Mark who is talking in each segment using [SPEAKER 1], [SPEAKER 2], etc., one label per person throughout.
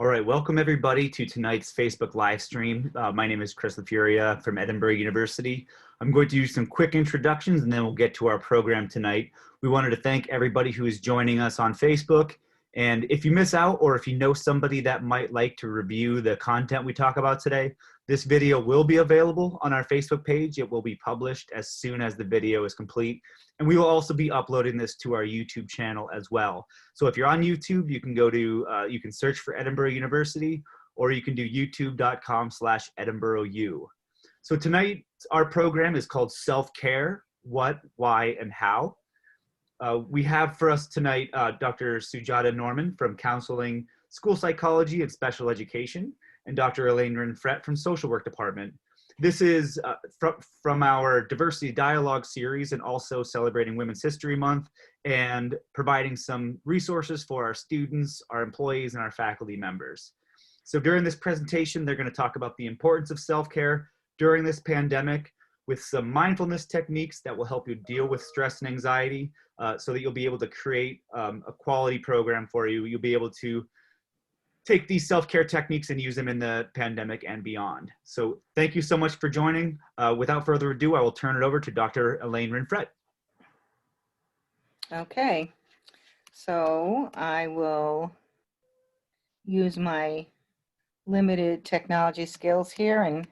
[SPEAKER 1] All right, welcome everybody to tonight's Facebook live stream. My name is Chris LaFuria from Edinboro University. I'm going to do some quick introductions and then we'll get to our program tonight. We wanted to thank everybody who is joining us on Facebook. And if you miss out or if you know somebody that might like to review the content we talk about today, this video will be available on our Facebook page. It will be published as soon as the video is complete. And we will also be uploading this to our YouTube channel as well. So if you're on YouTube, you can go to, you can search for Edinboro University, or you can do youtube.com/EdinboroU. So tonight, our program is called Self-Care, What, Why, and How. We have for us tonight Dr. Sujata Norman from Counseling, School Psychology, and Special Education, and Dr. Elaine Rinfrette from Social Work Department. This is from our Diversity Dialogue series and also celebrating Women's History Month and providing some resources for our students, our employees, and our faculty members. So during this presentation, they're going to talk about the importance of self-care during this pandemic with some mindfulness techniques that will help you deal with stress and anxiety so that you'll be able to create a quality program for you. You'll be able to take these self-care techniques and use them in the pandemic and beyond. So thank you so much for joining. Without further ado, I will turn it over to Dr. Elaine Rinfrette.
[SPEAKER 2] Okay, so I will use my limited technology skills here and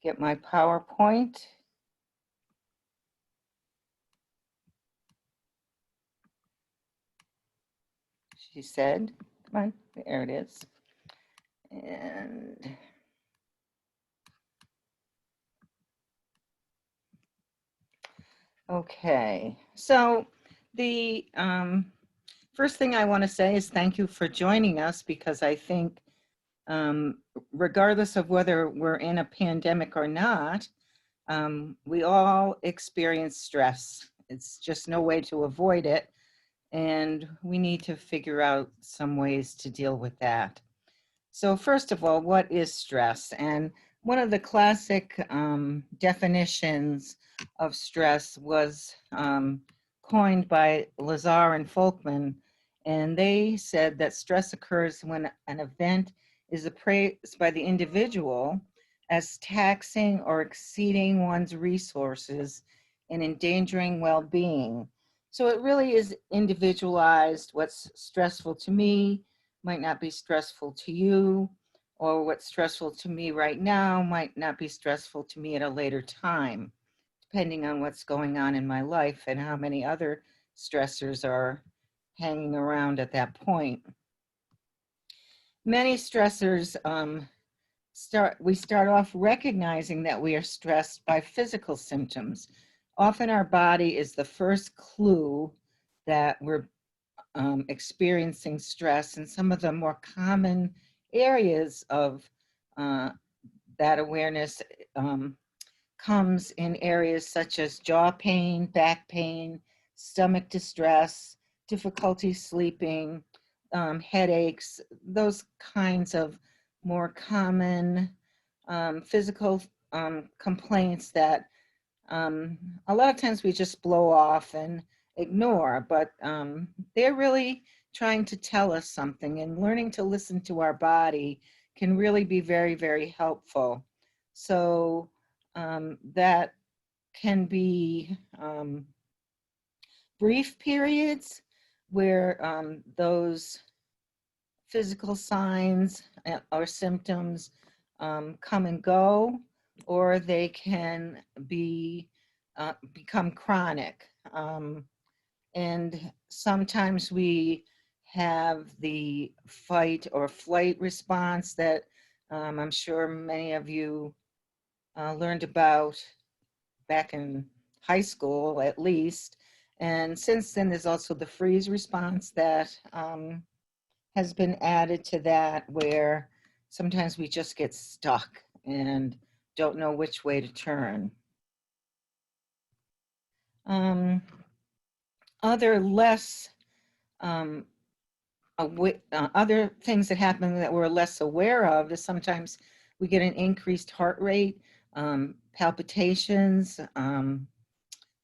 [SPEAKER 2] get my PowerPoint. She said, come on, there it is. And okay, so the first thing I want to say is thank you for joining us, because I think regardless of whether we're in a pandemic or not, we all experience stress. It's just no way to avoid it. And we need to figure out some ways to deal with that. So first of all, what is stress? And one of the classic definitions of stress was coined by Lazar and Folkman. And they said that stress occurs when an event is appraised by the individual as taxing or exceeding one's resources and endangering well-being. So it really is individualized. What's stressful to me might not be stressful to you, or what's stressful to me right now might not be stressful to me at a later time, depending on what's going on in my life and how many other stressors are hanging around at that point. Many stressors, we start off recognizing that we are stressed by physical symptoms. Often our body is the first clue that we're experiencing stress, and some of the more common areas of that awareness comes in areas such as jaw pain, back pain, stomach distress, difficulty sleeping, headaches, those kinds of more common physical complaints that a lot of times we just blow off and ignore, but they're really trying to tell us something, and learning to listen to our body can really be very, very helpful. So that can be brief periods where those physical signs or symptoms come and go, or they can be become chronic. And sometimes we have the fight or flight response that I'm sure many of you learned about back in high school, at least. And since then, there's also the freeze response that has been added to that, where sometimes we just get stuck and don't know which way to turn. Other less, other things that happen that we're less aware of is sometimes we get an increased heart rate, palpitations.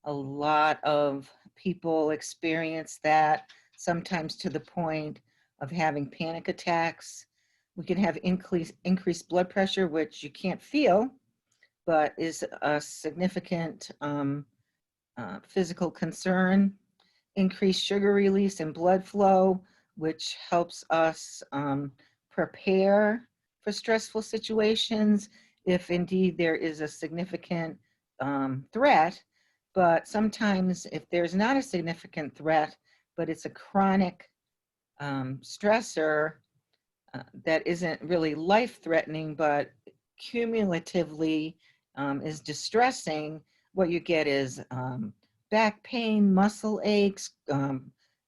[SPEAKER 2] A lot of people experience that, sometimes to the point of having panic attacks. We can have increased blood pressure, which you can't feel, but is a significant physical concern. Increased sugar release and blood flow, which helps us prepare for stressful situations if indeed there is a significant threat. But sometimes if there's not a significant threat, but it's a chronic stressor that isn't really life-threatening, but cumulatively is distressing, what you get is back pain, muscle aches,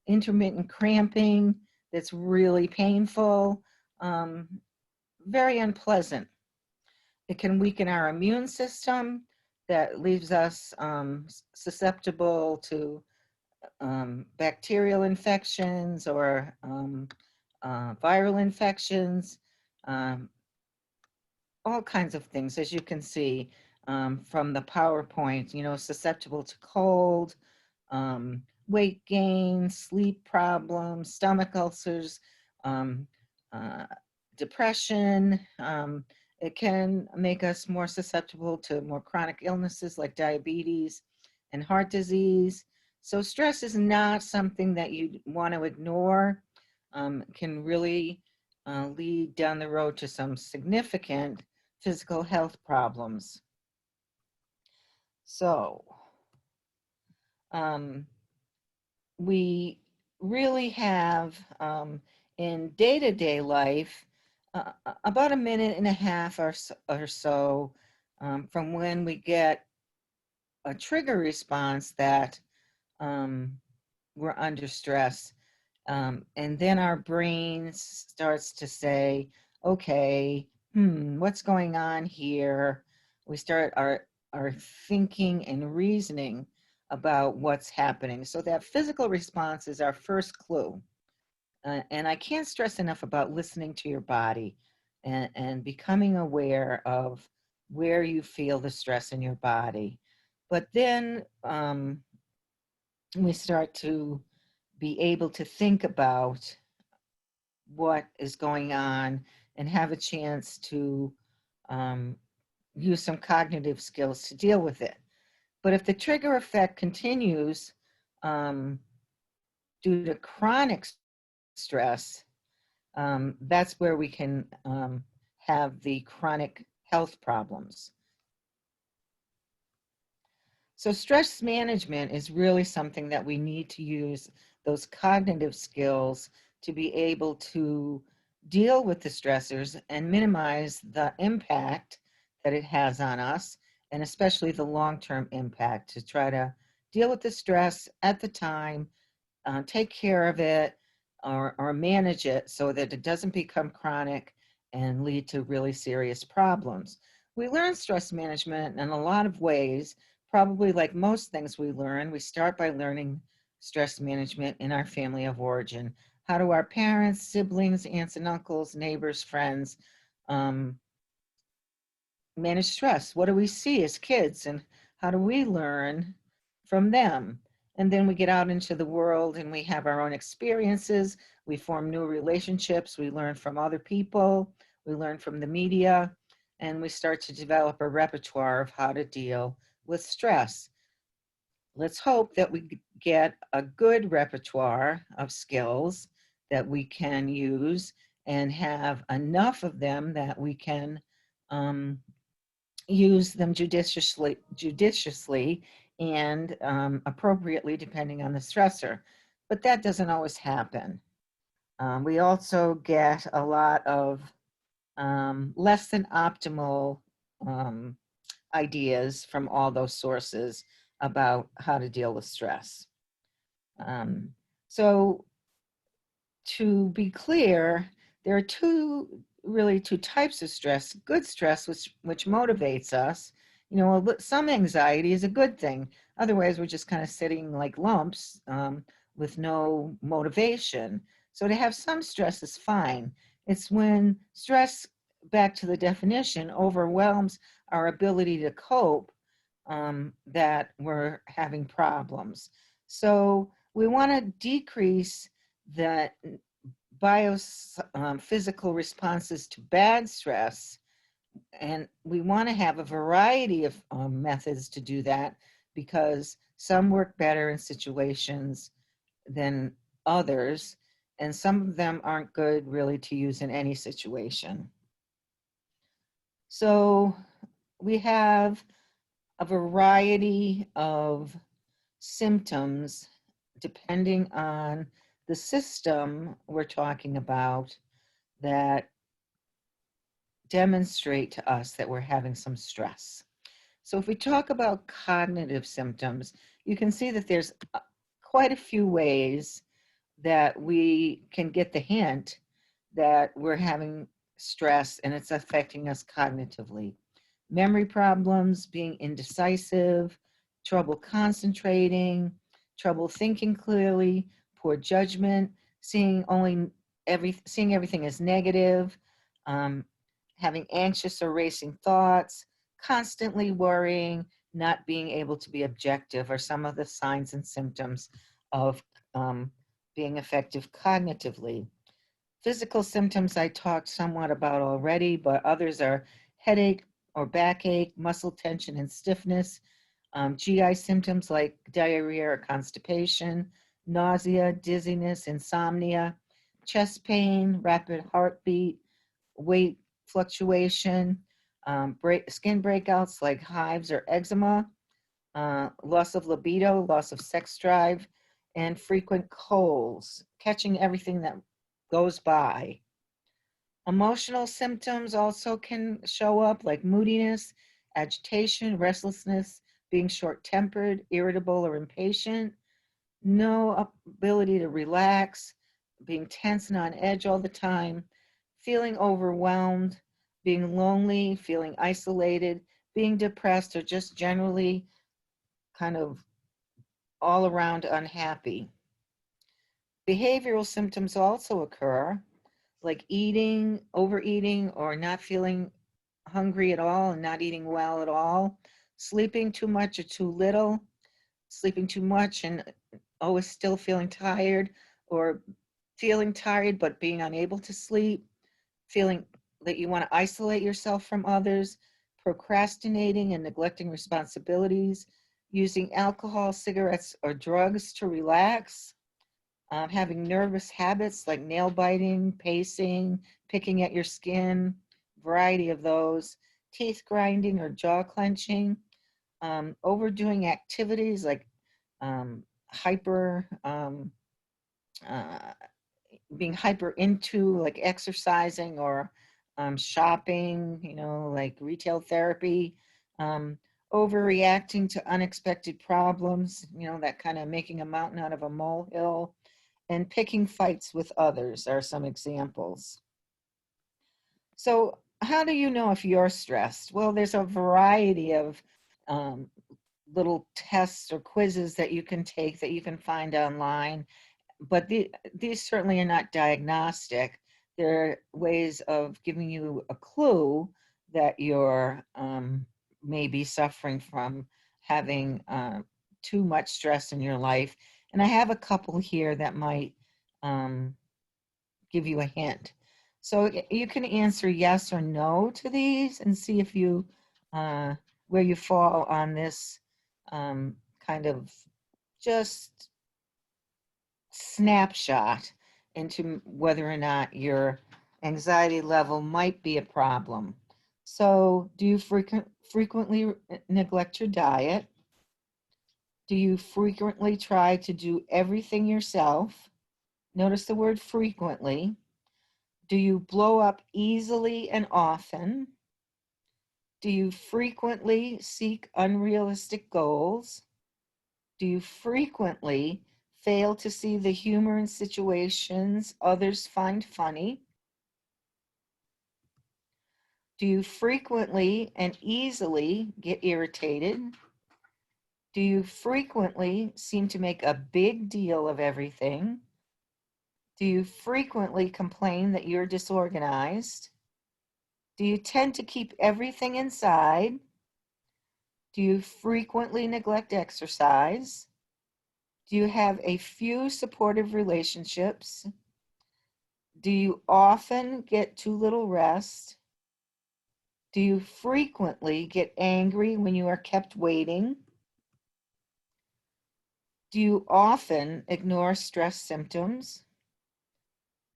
[SPEAKER 2] intermittent cramping that's really painful, very unpleasant. It can weaken our immune system, that leaves us susceptible to bacterial infections or viral infections, all kinds of things, as you can see from the PowerPoint, susceptible to cold, weight gain, sleep problems, stomach ulcers, depression. It can make us more susceptible to more chronic illnesses like diabetes and heart disease. So stress is not something that you want to ignore. Can really lead down the road to some significant physical health problems. So we really have in day-to-day life about a minute and a half or so from when we get a trigger response that we're under stress. And then our brain starts to say, okay, what's going on here? We start our thinking and reasoning about what's happening. So that physical response is our first clue. And I can't stress enough about listening to your body and becoming aware of where you feel the stress in your body. But then we start to be able to think about what is going on and have a chance to use some cognitive skills to deal with it. But if the trigger effect continues due to chronic stress, that's where we can have the chronic health problems. So stress management is really something that we need to use those cognitive skills to be able to deal with the stressors and minimize the impact that it has on us, and especially the long-term impact, to try to deal with the stress at the time, take care of it, or manage it so that it doesn't become chronic and lead to really serious problems. We learn stress management in a lot of ways. Probably like most things we learn, we start by learning stress management in our family of origin. How do our parents, siblings, aunts and uncles, neighbors, friends manage stress? What do we see as kids, and how do we learn from them? And then we get out into the world and we have our own experiences. We form new relationships. We learn from other people. We learn from the media, and we start to develop a repertoire of how to deal with stress. Let's hope that we get a good repertoire of skills that we can use and have enough of them that we can use them judiciously and appropriately depending on the stressor. But that doesn't always happen. We also get a lot of less than optimal ideas from all those sources about how to deal with stress. So to be clear, there are two types of stress. Good stress, which motivates us. Some anxiety is a good thing. Otherwise, we're just kind of sitting like lumps with no motivation. So to have some stress is fine. It's when stress, back to the definition, overwhelms our ability to cope that we're having problems. So we want to decrease the physical responses to bad stress. And we want to have a variety of methods to do that, because some work better in situations than others, and some of them aren't good really to use in any situation. So we have a variety of symptoms depending on the system we're talking about that demonstrate to us that we're having some stress. So if we talk about cognitive symptoms, you can see that there's quite a few ways that we can get the hint that we're having stress and it's affecting us cognitively. Memory problems, being indecisive, trouble concentrating, trouble thinking clearly, poor judgment, seeing everything as negative, um, having anxious or racing thoughts, constantly worrying, not being able to be objective are some of the signs and symptoms of being effective cognitively. Physical symptoms I talked somewhat about already, but others are headache or backache, muscle tension and stiffness, GI symptoms like diarrhea or constipation, nausea, dizziness, insomnia, chest pain, rapid heartbeat, weight fluctuation, skin breakouts like hives or eczema, loss of libido, loss of sex drive, and frequent colds, catching everything that goes by. Emotional symptoms also can show up like moodiness, agitation, restlessness, being short-tempered, irritable or impatient, no ability to relax, being tense and on edge all the time, feeling overwhelmed, being lonely, feeling isolated, being depressed, or just generally kind of all around unhappy. Behavioral symptoms also occur, like eating, overeating, or not feeling hungry at all and not eating well at all, sleeping too much or too little, sleeping too much and always still feeling tired, or feeling tired but being unable to sleep, feeling that you want to isolate yourself from others, procrastinating and neglecting responsibilities, using alcohol, cigarettes, or drugs to relax, having nervous habits like nail biting, pacing, picking at your skin, variety of those, teeth grinding or jaw clenching, overdoing activities like hyper, being hyper into like exercising or shopping, like retail therapy, overreacting to unexpected problems, that kind of making a mountain out of a molehill, and picking fights with others are some examples. So how do you know if you're stressed? Well, there's a variety of little tests or quizzes that you can take that you can find online, but these certainly are not diagnostic. They're ways of giving you a clue that you're maybe suffering from having too much stress in your life. And I have a couple here that might give you a hint. So you can answer yes or no to these and see if you, where you fall on this kind of just snapshot into whether or not your anxiety level might be a problem. So do you frequently neglect your diet? Do you frequently try to do everything yourself? Notice the word frequently. Do you blow up easily and often? Do you frequently seek unrealistic goals? Do you frequently fail to see the humor in situations others find funny? Do you frequently and easily get irritated? Do you frequently seem to make a big deal of everything? Do you frequently complain that you're disorganized? Do you tend to keep everything inside? Do you frequently neglect exercise? Do you have a few supportive relationships? Do you often get too little rest? Do you frequently get angry when you are kept waiting? Do you often ignore stress symptoms?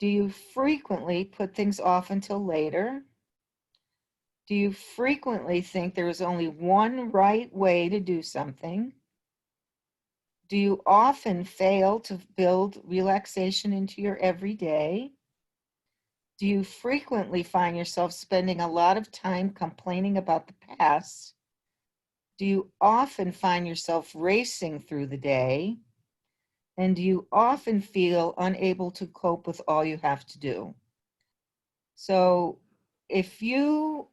[SPEAKER 2] Do you frequently put things off until later? Do you frequently think there is only one right way to do something? Do you often fail to build relaxation into your everyday? Do you frequently find yourself spending a lot of time complaining about the past? Do you often find yourself racing through the day? And do you often feel unable to cope with all you have to do? So if you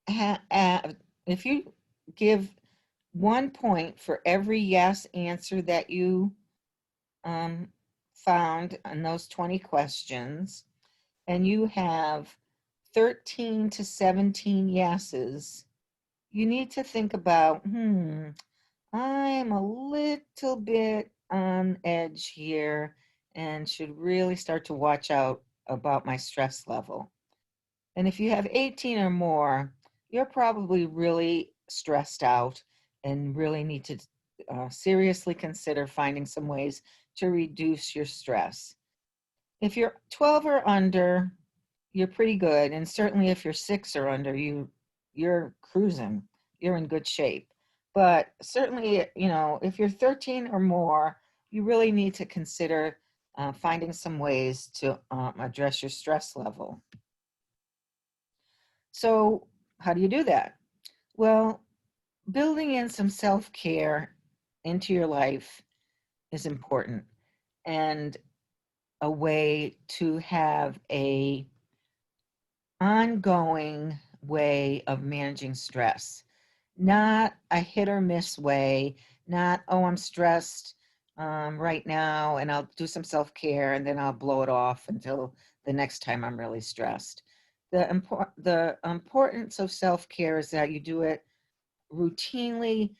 [SPEAKER 2] if you give 1 point for every yes answer that you found on those 20 questions, and you have 13 to 17 yeses, you need to think about, I'm a little bit on edge here and should really start to watch out about my stress level. And if you have 18 or more, you're probably really stressed out and really need to seriously consider finding some ways to reduce your stress. If you're 12 or under, you're pretty good. And certainly if you're 6 or under, you're cruising, you're in good shape. But certainly, if you're 13 or more, you really need to consider finding some ways to address your stress level. So how do you do that? Well, building in some self-care into your life is important, and a way to have a ongoing way of managing stress, not a hit or miss way, not, oh, I'm stressed right now and I'll do some self-care and then I'll blow it off until the next time I'm really stressed. The importance of self-care is that you do it routinely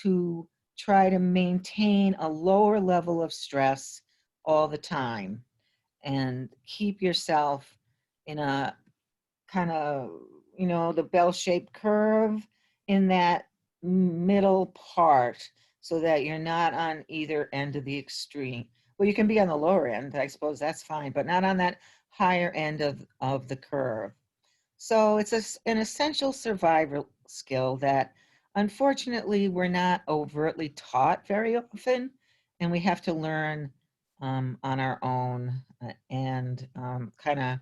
[SPEAKER 2] to try to maintain a lower level of stress all the time and keep yourself in a kind of, the bell-shaped curve in that middle part so that you're not on either end of the extreme. Well, you can be on the lower end, I suppose that's fine, but not on that higher end of the curve. So it's an essential survival skill that unfortunately we're not overtly taught very often, and we have to learn on our own and kind of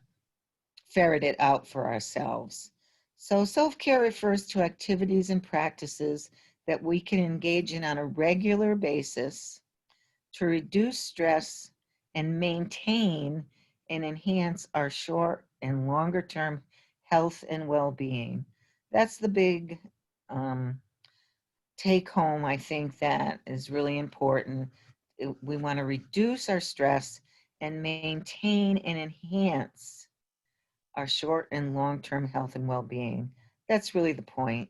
[SPEAKER 2] ferret it out for ourselves. So self-care refers to activities and practices that we can engage in on a regular basis to reduce stress and maintain and enhance our short and longer term health and well-being. That's the big take home, I think, that is really important. We want to reduce our stress and maintain and enhance our short and long-term health and well-being. That's really the point.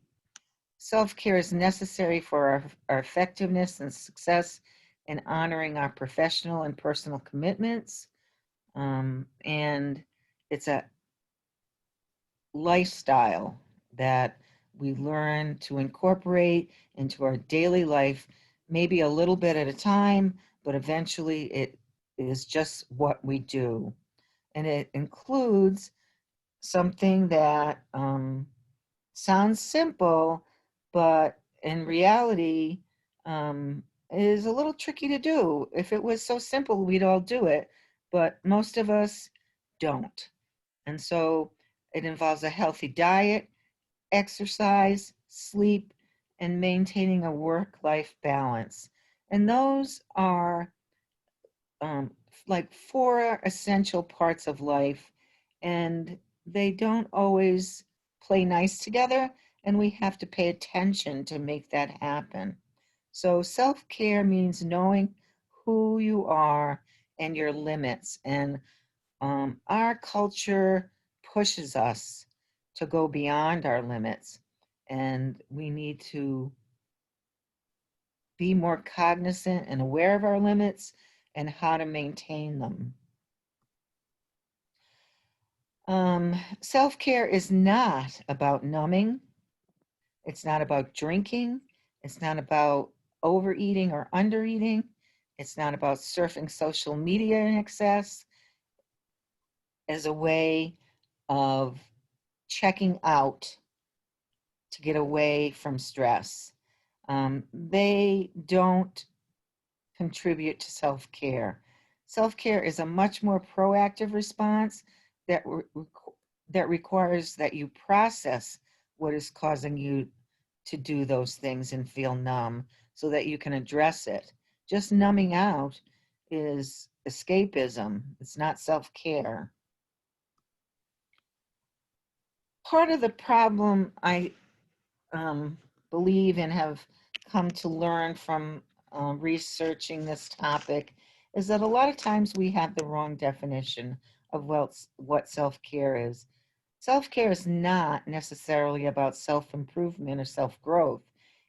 [SPEAKER 2] Self-care is necessary for our effectiveness and success in honoring our professional and personal commitments. And it's a lifestyle that we learn to incorporate into our daily life, maybe a little bit at a time, but eventually it is just what we do. And it includes something that sounds simple, but in reality is a little tricky to do. If it was so simple, we'd all do it, but most of us don't. And so it involves a healthy diet, exercise, sleep, and maintaining a work-life balance. And those are like 4 essential parts of life, and they don't always play nice together, and we have to pay attention to make that happen. So self-care means knowing who you are and your limits, and our culture pushes us to go beyond our limits, and we need to be more cognizant and aware of our limits and how to maintain them. Self-care is not about numbing. It's not about drinking. It's not about overeating or undereating. It's not about surfing social media in excess as a way of checking out to get away from stress. They don't contribute to self-care. Self-care is a much more proactive response that that requires that you process what is causing you to do those things and feel numb so that you can address it. Just numbing out is escapism. It's not self-care. Part of the problem I believe and have come to learn from researching this topic is that a lot of times we have the wrong definition of what self-care is. Self-care is not necessarily about self-improvement or self-growth.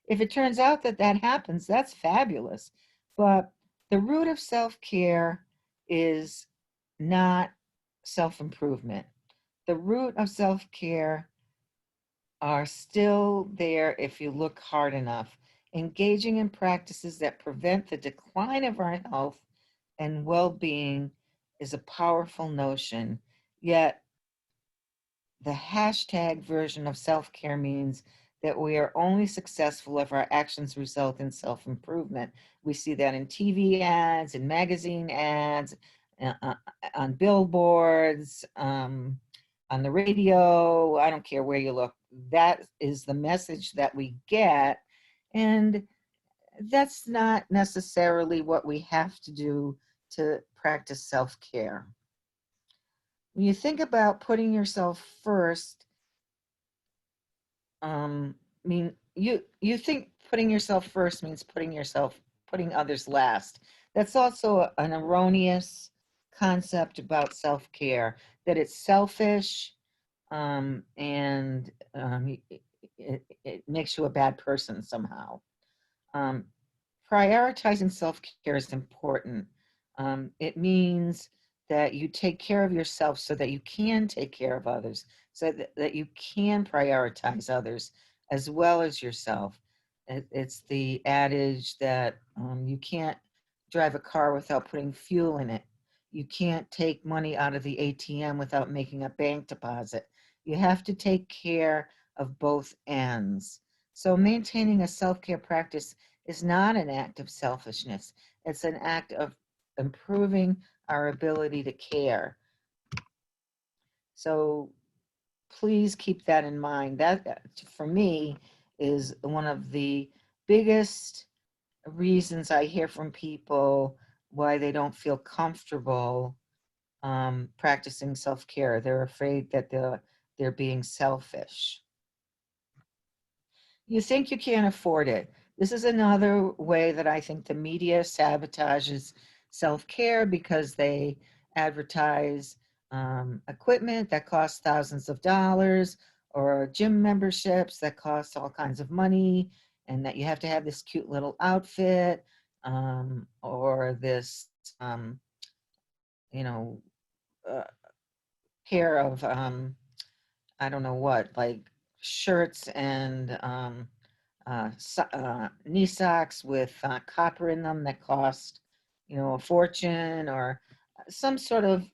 [SPEAKER 2] If it turns out that that happens, that's fabulous. But the root of self-care is not self-improvement. The root of self-care are still there if you look hard enough. Engaging in practices that prevent the decline of our health and well-being is a powerful notion, yet the hashtag version of self-care means that we are only successful if our actions result in self-improvement. We see that in TV ads, in magazine ads, on billboards, on the radio. I don't care where you look. That is the message that we get. And that's not necessarily what we have to do to practice self-care. When you think about putting yourself first, you think putting yourself first means putting others last. That's also an erroneous concept about self-care, that it's selfish, and it makes you a bad person somehow. Prioritizing self-care is important. It means that you take care of yourself so that you can take care of others, so that you can prioritize others as well as yourself. It's the adage that you can't drive a car without putting fuel in it. You can't take money out of the ATM without making a bank deposit. You have to take care of both ends. So maintaining a self-care practice is not an act of selfishness. It's an act of improving our ability to care. So please keep that in mind. That, for me, is one of the biggest reasons I hear from people why they don't feel comfortable practicing self-care. They're afraid that they're being selfish. You think you can't afford it. This is another way that I think the media sabotages self-care because they advertise equipment that costs thousands of dollars, or gym memberships that cost all kinds of money, and that you have to have this cute little outfit, or this, you know, uh, pair of, I don't know what, like shirts and knee socks with copper in them that cost, a fortune, or some sort of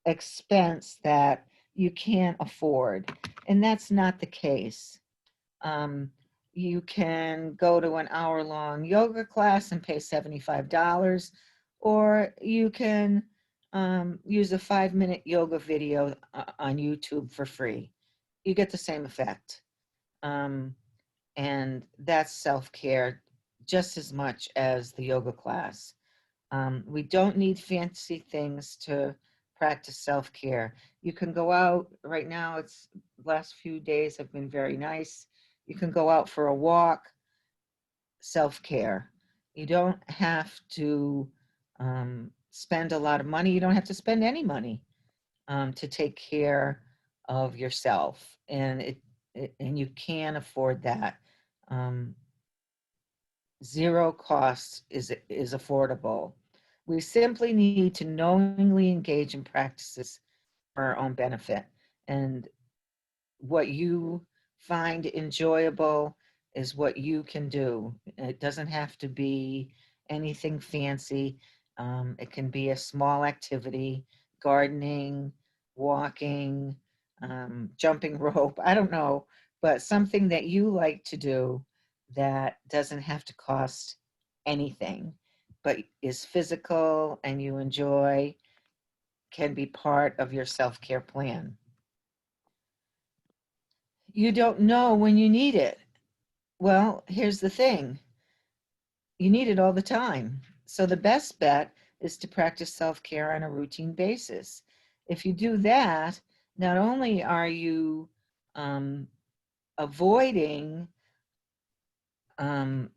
[SPEAKER 2] expense that you can't afford. And that's not the case. You can go to an hour-long yoga class and pay $75, or you can use a 5-minute yoga video on YouTube for free. You get the same effect. And that's self-care just as much as the yoga class. We don't need fancy things to practice self-care. You can go out right now. It's last few days have been very nice. You can go out for a walk, self-care. You don't have to spend a lot of money. You don't have to spend any money to take care of yourself, and and you can afford that. Zero cost is affordable. We simply need to knowingly engage in practices our own benefit. And what you find enjoyable is what you can do. It doesn't have to be anything fancy. It can be a small activity, gardening, walking, jumping rope, I don't know, but something that you like to do that doesn't have to cost anything, but is physical and you enjoy, can be part of your self-care plan. You don't know when you need it. Well, here's the thing. You need it all the time. So the best bet is to practice self-care on a routine basis. If you do that, not only are you avoiding kind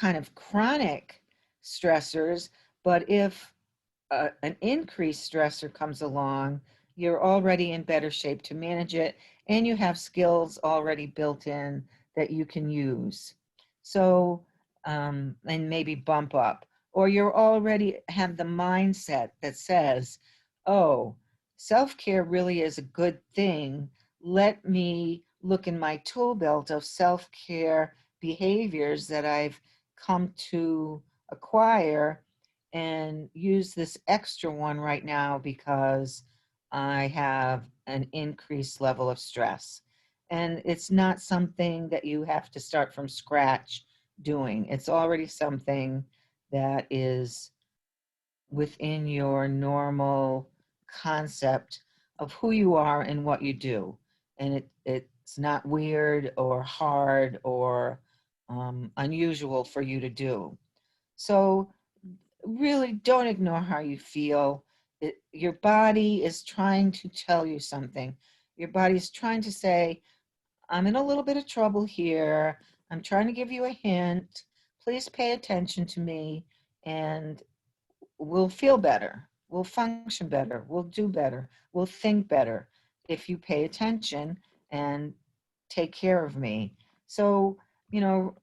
[SPEAKER 2] of chronic stressors, but if an increased stressor comes along, you're already in better shape to manage it, and you have skills already built in that you can use. So, and maybe bump up, or you're already have the mindset that says, oh, self-care really is a good thing. Let me look in my tool belt of self-care behaviors that I've come to acquire and use this extra one right now because I have an increased level of stress. And it's not something that you have to start from scratch doing. It's already something that is within your normal concept of who you are and what you do. And it's not weird or hard or unusual for you to do. So really don't ignore how you feel. Your body is trying to tell you something. Your body is trying to say, I'm in a little bit of trouble here. I'm trying to give you a hint. Please pay attention to me and we'll feel better. We'll function better. We'll do better. We'll think better if you pay attention and take care of me. So, you know,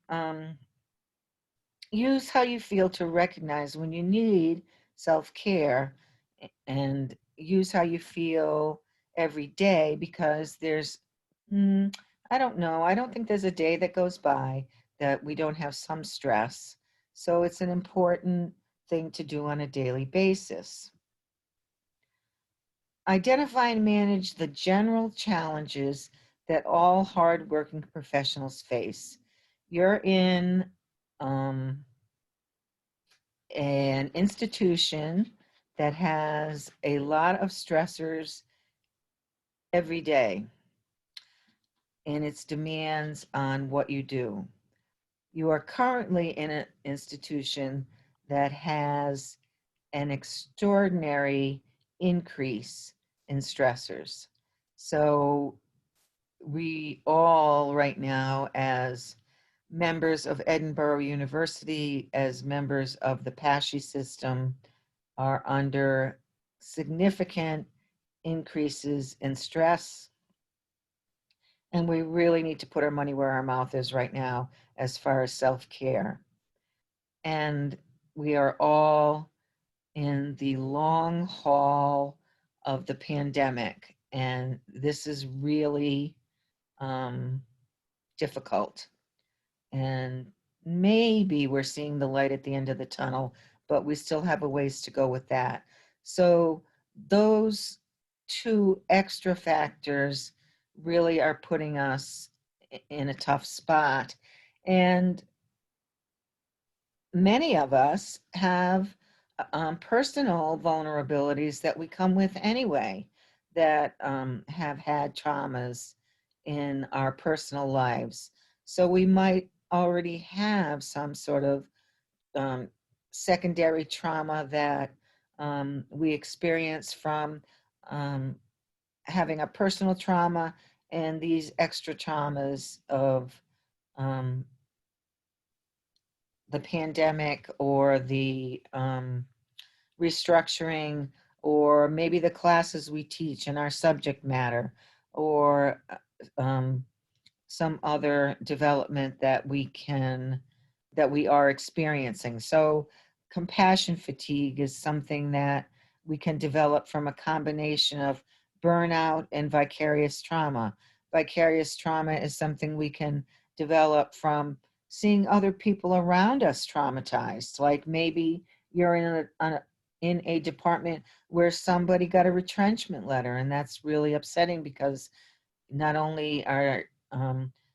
[SPEAKER 2] use how you feel to recognize when you need self-care and use how you feel every day because there's, I don't know, I don't think there's a day that goes by that we don't have some stress. So it's an important thing to do on a daily basis. Identify and manage the general challenges that all hardworking professionals face. You're in an institution that has a lot of stressors every day and its demands on what you do. You are currently in an institution that has an extraordinary increase in stressors. So we all right now, as members of Edinboro University, as members of the PASHI system, are under significant increases in stress. And we really need to put our money where our mouth is right now as far as self-care. And we are all in the long haul of the pandemic. And this is really difficult. And maybe we're seeing the light at the end of the tunnel, but we still have a ways to go with that. So those two extra factors really are putting us in a tough spot. And many of us have personal vulnerabilities that we come with anyway, that have had traumas in our personal lives. So we might already have some sort of secondary trauma that we experience from having a personal trauma and these extra traumas of the pandemic or the restructuring, or maybe the classes we teach and our subject matter, or some other development that we are experiencing. So compassion fatigue is something that we can develop from a combination of burnout and vicarious trauma. Vicarious trauma is something we can develop from seeing other people around us traumatized. Like maybe you're in a department where somebody got a retrenchment letter, and that's really upsetting because not only are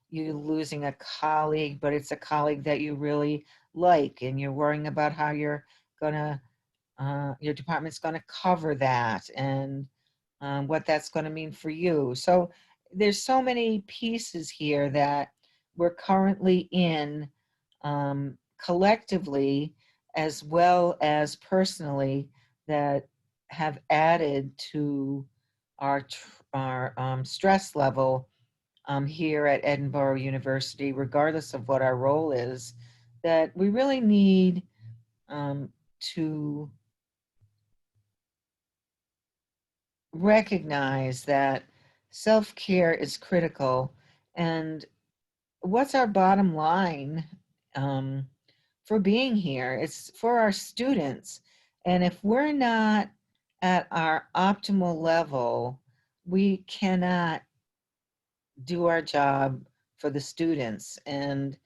[SPEAKER 2] you losing a colleague, but it's a colleague that you really like, and you're worrying about how you're gonna, your department's gonna cover that, and what that's gonna mean for you. So there's so many pieces here that we're currently in, collectively as well as personally, that have added to our stress level here at Edinboro University, regardless of what our role is, that we really need to recognize that self-care is critical. And what's our bottom line for being here? It's for our students. And if we're not at our optimal level, we cannot do our job for the students. And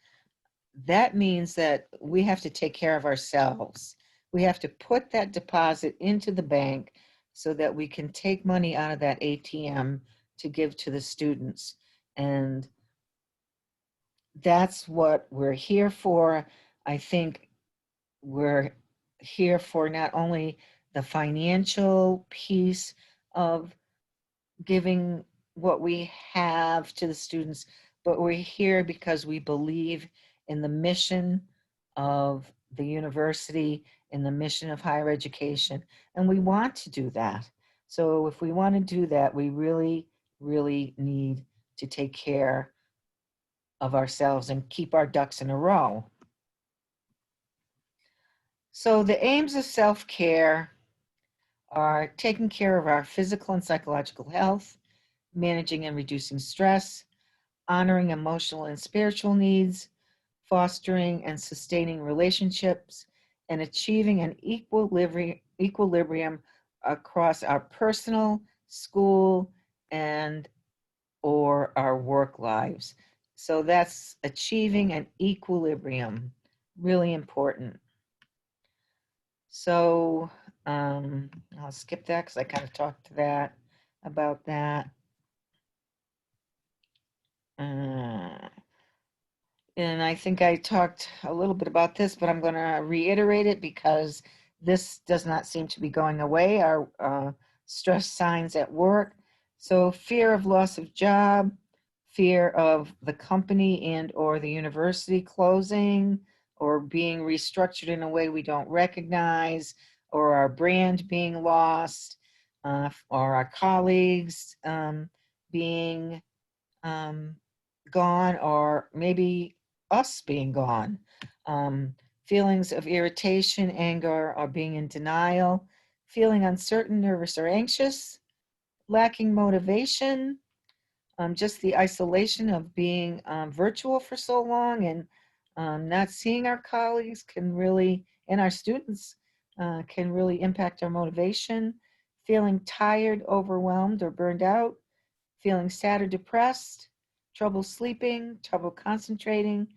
[SPEAKER 2] that means that we have to take care of ourselves. We have to put that deposit into the bank so that we can take money out of that ATM to give to the students. And that's what we're here for. I think we're here for not only the financial piece of giving what we have to the students, but we're here because we believe in the mission of the university, in the mission of higher education, and we want to do that. So if we want to do that, we really, really need to take care of ourselves and keep our ducks in a row. So the aims of self-care are taking care of our physical and psychological health, managing and reducing stress, honoring emotional and spiritual needs, fostering and sustaining relationships, and achieving an equilibrium across our personal, school, and or our work lives. So that's achieving an equilibrium, really important. So I'll skip that because I kind of talked to that about that. And I think I talked a little bit about this, but I'm going to reiterate it because this does not seem to be going away, our stress signs at work. So fear of loss of job, fear of the company and or the university closing or being restructured in a way we don't recognize, or our brand being lost, or our colleagues being gone, or maybe us being gone. Feelings of irritation, anger, or being in denial, feeling uncertain, nervous, or anxious, lacking motivation, just the isolation of being virtual for so long and not seeing our colleagues can really, and our students can really impact our motivation, feeling tired, overwhelmed, or burned out, feeling sad or depressed, trouble sleeping, trouble concentrating,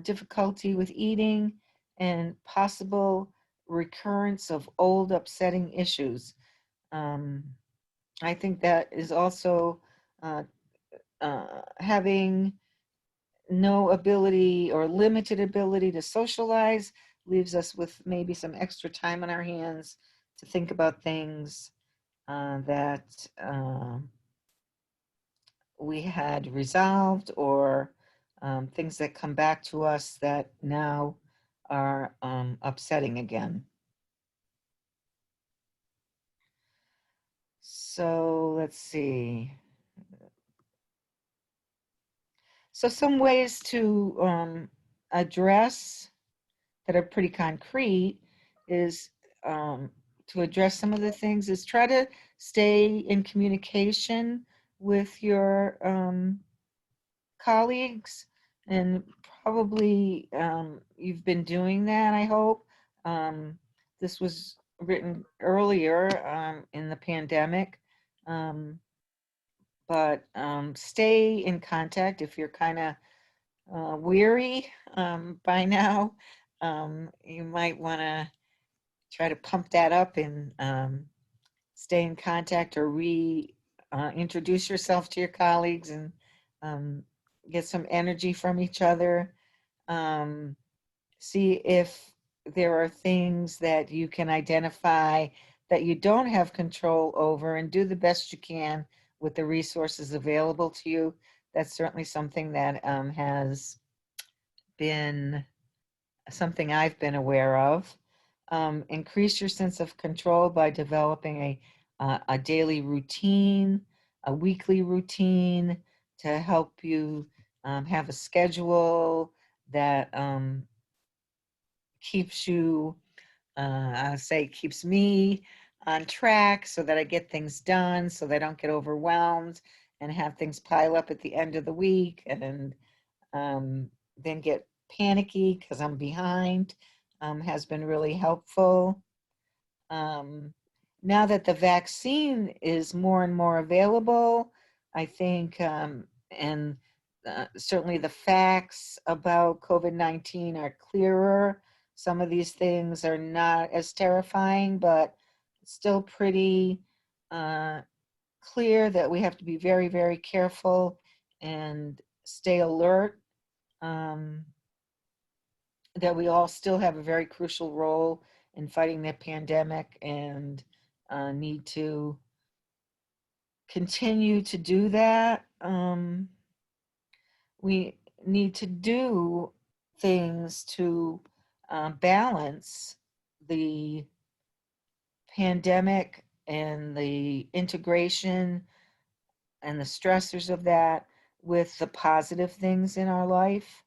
[SPEAKER 2] difficulty with eating, and possible recurrence of old upsetting issues. I think that is also having no ability or limited ability to socialize leaves us with maybe some extra time on our hands to think about things that we had resolved, or things that come back to us that now are upsetting again. So let's see. So some ways to address that are pretty concrete is to address some of the things is try to stay in communication with your colleagues, and probably you've been doing that, I hope. This was written earlier in the pandemic. But stay in contact if you're kind of weary by now. You might want to try to pump that up and stay in contact or introduce yourself to your colleagues and um, get some energy from each other. See if there are things that you can identify that you don't have control over, and do the best you can with the resources available to you. That's certainly something that has been something I've been aware of. Increase your sense of control by developing a daily routine, a weekly routine to help you have a schedule that keeps you, I say keeps me on track so that I get things done, so that I don't get overwhelmed and have things pile up at the end of the week and then get panicky because I'm behind, has been really helpful. Now that the vaccine is more and more available, I think, and certainly the facts about COVID-19 are clearer. Some of these things are not as terrifying, but still pretty clear that we have to be very, very careful and stay alert. That we all still have a very crucial role in fighting the pandemic and need to continue to do that. We need to do things to balance the pandemic and the integration and the stressors of that with the positive things in our life,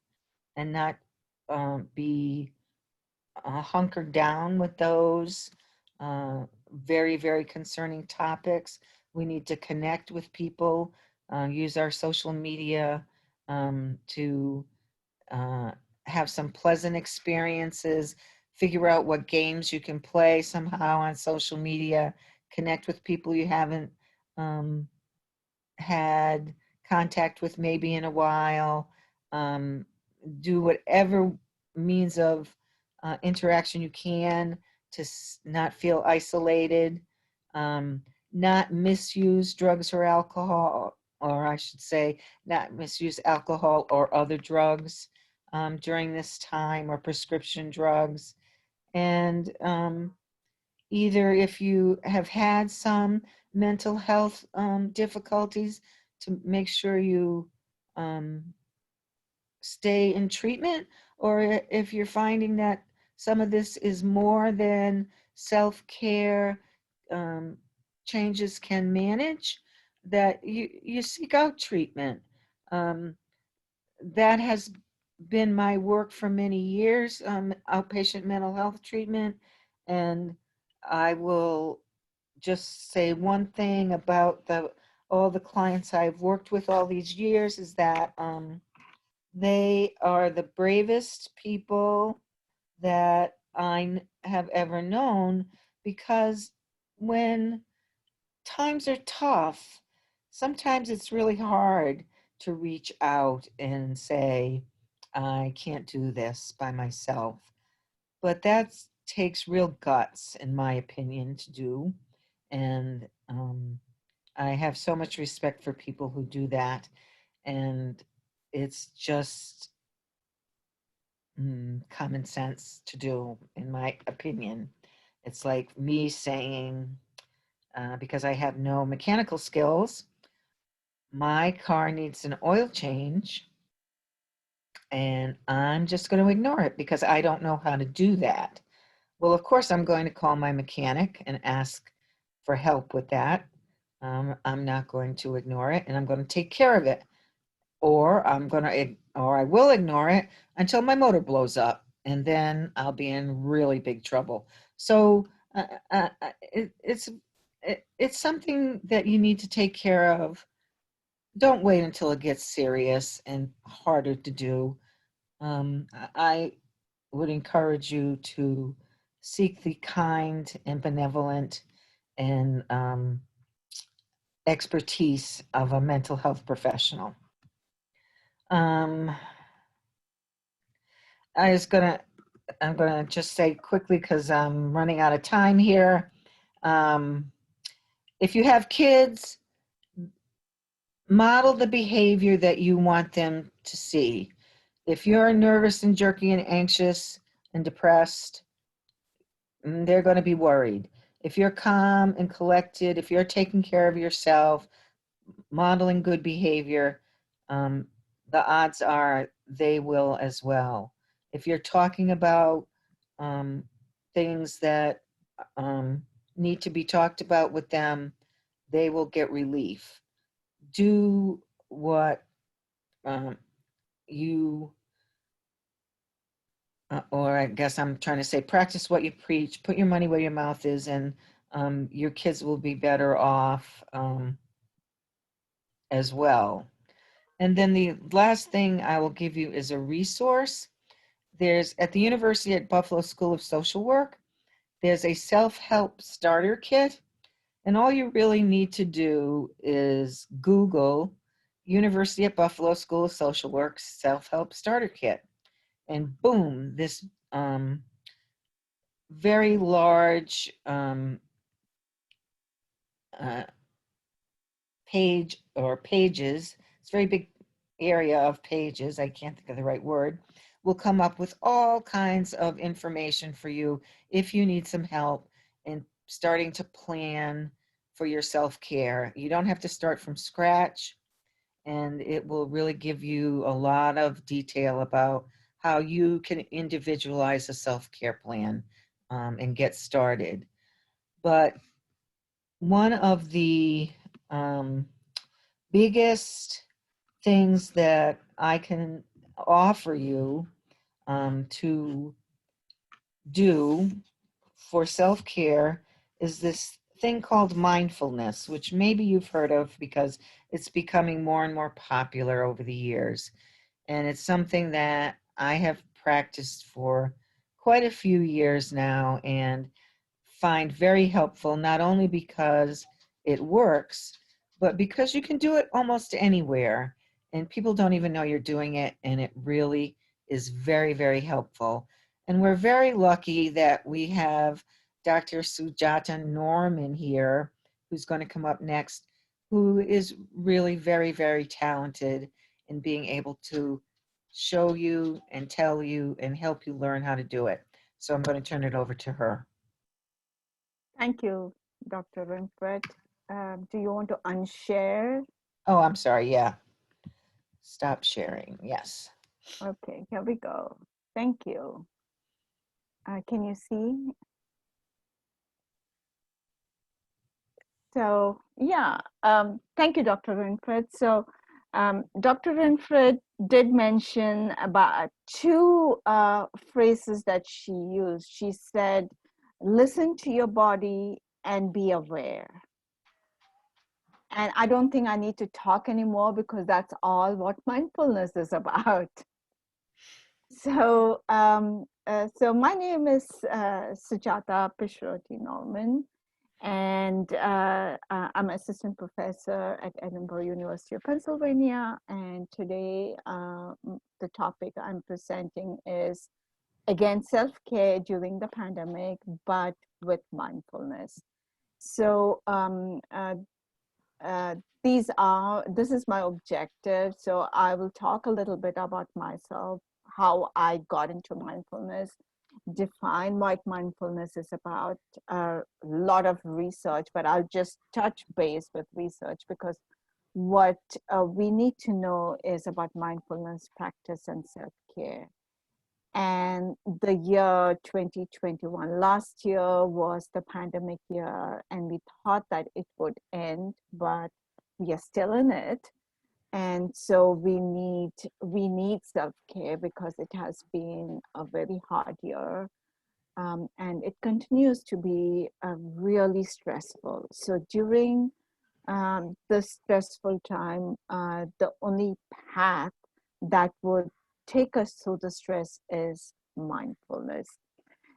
[SPEAKER 2] and not be hunkered down with those very, very concerning topics. We need to connect with people, use our social media to have some pleasant experiences, figure out what games you can play somehow on social media, connect with people you haven't had contact with maybe in a while, do whatever means of interaction you can to not feel isolated, not misuse drugs or alcohol, or I should say, not misuse alcohol or other drugs during this time, or prescription drugs. And either if you have had some mental health difficulties, to make sure you stay in treatment, or if you're finding that some of this is more than self-care changes can manage, that you seek out treatment. That has been my work for many years, outpatient mental health treatment. And I will just say one thing about all the clients I've worked with all these years is that they are the bravest people that I have ever known, because when times are tough, sometimes it's really hard to reach out and say, I can't do this by myself. But that takes real guts, in my opinion, to do. And I have so much respect for people who do that. And it's just common sense to do, in my opinion. It's like me saying, because I have no mechanical skills, my car needs an oil change, and I'm just going to ignore it because I don't know how to do that. Well, of course, I'm going to call my mechanic and ask for help with that. I'm not going to ignore it, and I'm going to take care of it. Or I will ignore it until my motor blows up, and then I'll be in really big trouble. So it's something that you need to take care of. Don't wait until it gets serious and harder to do. I would encourage you to seek the kind and benevolent and expertise of a mental health professional. I'm gonna just say quickly, because I'm running out of time here. If you have kids, model the behavior that you want them to see. If you're nervous and jerky and anxious and depressed, they're going to be worried. If you're calm and collected, if you're taking care of yourself, modeling good behavior, the odds are they will as well. If you're talking about things that need to be talked about with them, they will get relief. Do what you, or I guess I'm trying to say, practice what you preach, put your money where your mouth is, and your kids will be better off as well. And then the last thing I will give you is a resource. There's, at the University at Buffalo School of Social Work, there's a self-help starter kit. And all you really need to do is Google University at Buffalo School of Social Work self-help starter kit. And boom, this very large page or pages, it's a very big area of pages, I can't think of the right word, will come up with all kinds of information for you if you need some help in starting to plan for your self-care. You don't have to start from scratch, and it will really give you a lot of detail about how you can individualize a self-care plan and get started. But one of the biggest things that I can offer you to do for self-care is this thing called mindfulness, which maybe you've heard of because it's becoming more and more popular over the years. And it's something that I have practiced for quite a few years now and find very helpful, not only because it works, but because you can do it almost anywhere and people don't even know you're doing it, and it really is very, very helpful. And we're very lucky that we have Dr. Sujata Norman here, who's going to come up next, who is really very, very talented in being able to show you and tell you and help you learn how to do it. So I'm going to turn it over to her.
[SPEAKER 3] Thank you, Dr. Rinfrette. Do you want to unshare?
[SPEAKER 2] Oh, I'm sorry. Yeah. Stop sharing. Yes.
[SPEAKER 3] Okay, here we go. Thank you. Can you see? So yeah, thank you, Dr. Rinfrette. So Dr. Rinfrette did mention about two phrases that she used. She said, listen to your body and be aware. And I don't think I need to talk anymore because that's all what mindfulness is about. So, so my name is Sujata Norman, and I'm assistant professor at Edinboro University of Pennsylvania. And today, the topic I'm presenting is, again, self-care during the pandemic, but with mindfulness. So this is my objective. So I will talk a little bit about myself, how I got into mindfulness, define what mindfulness is about, a lot of research, but I'll just touch base with research because what we need to know is about mindfulness practice and self-care. And the year 2021, last year was the pandemic year, and we thought that it would end, but we are still in it. And so we need self-care because it has been a very hard year, and it continues to be really stressful. So during this stressful time, the only path that would take us through the stress is mindfulness.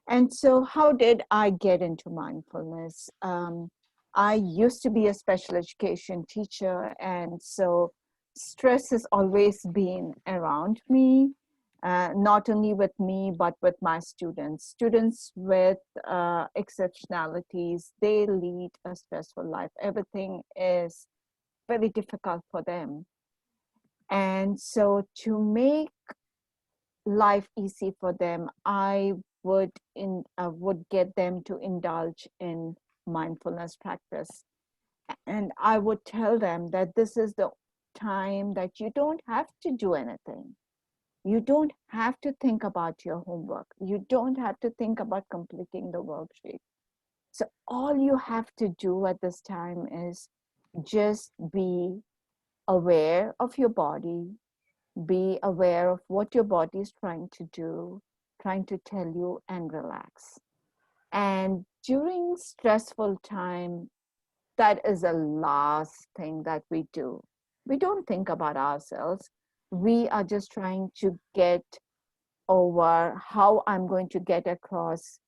[SPEAKER 3] And so how did I get into mindfulness? I used to be a special education teacher, and so stress has always been around me, not only with me, but with my students. Students with exceptionalities, they lead a stressful life. Everything is very difficult for them. And so to make life easy for them, I would get them to indulge in mindfulness practice. And I would tell them that this is the time that you don't have to do anything. You don't have to think about your homework. You don't have to think about completing the worksheet. So all you have to do at this time is just be aware of your body, be aware of what your body is trying to do, trying to tell you, and relax. And during stressful time, that is the last thing that we do. We don't think about ourselves. We are just trying to get over how I'm going to get across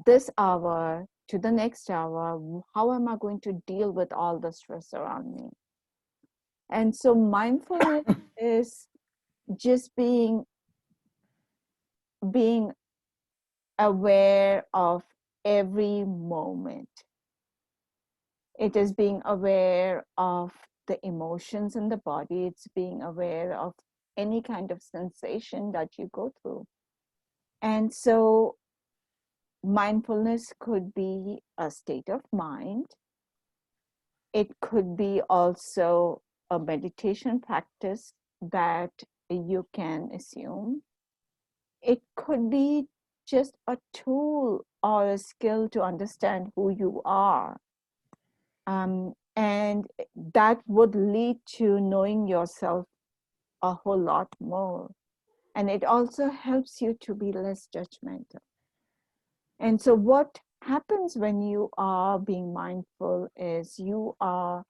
[SPEAKER 3] this hour to the next hour. How am I going to deal with all the stress around me? And so mindfulness is just being aware of every moment. It is being aware of the emotions in the body. It's being aware of any kind of sensation that you go through. And so mindfulness could be a state of mind. It could be also a meditation practice that you can assume. It could be just a tool or a skill to understand who you are. And that would lead to knowing yourself a whole lot more. And it also helps you to be less judgmental. And so what happens when you are being mindful is you are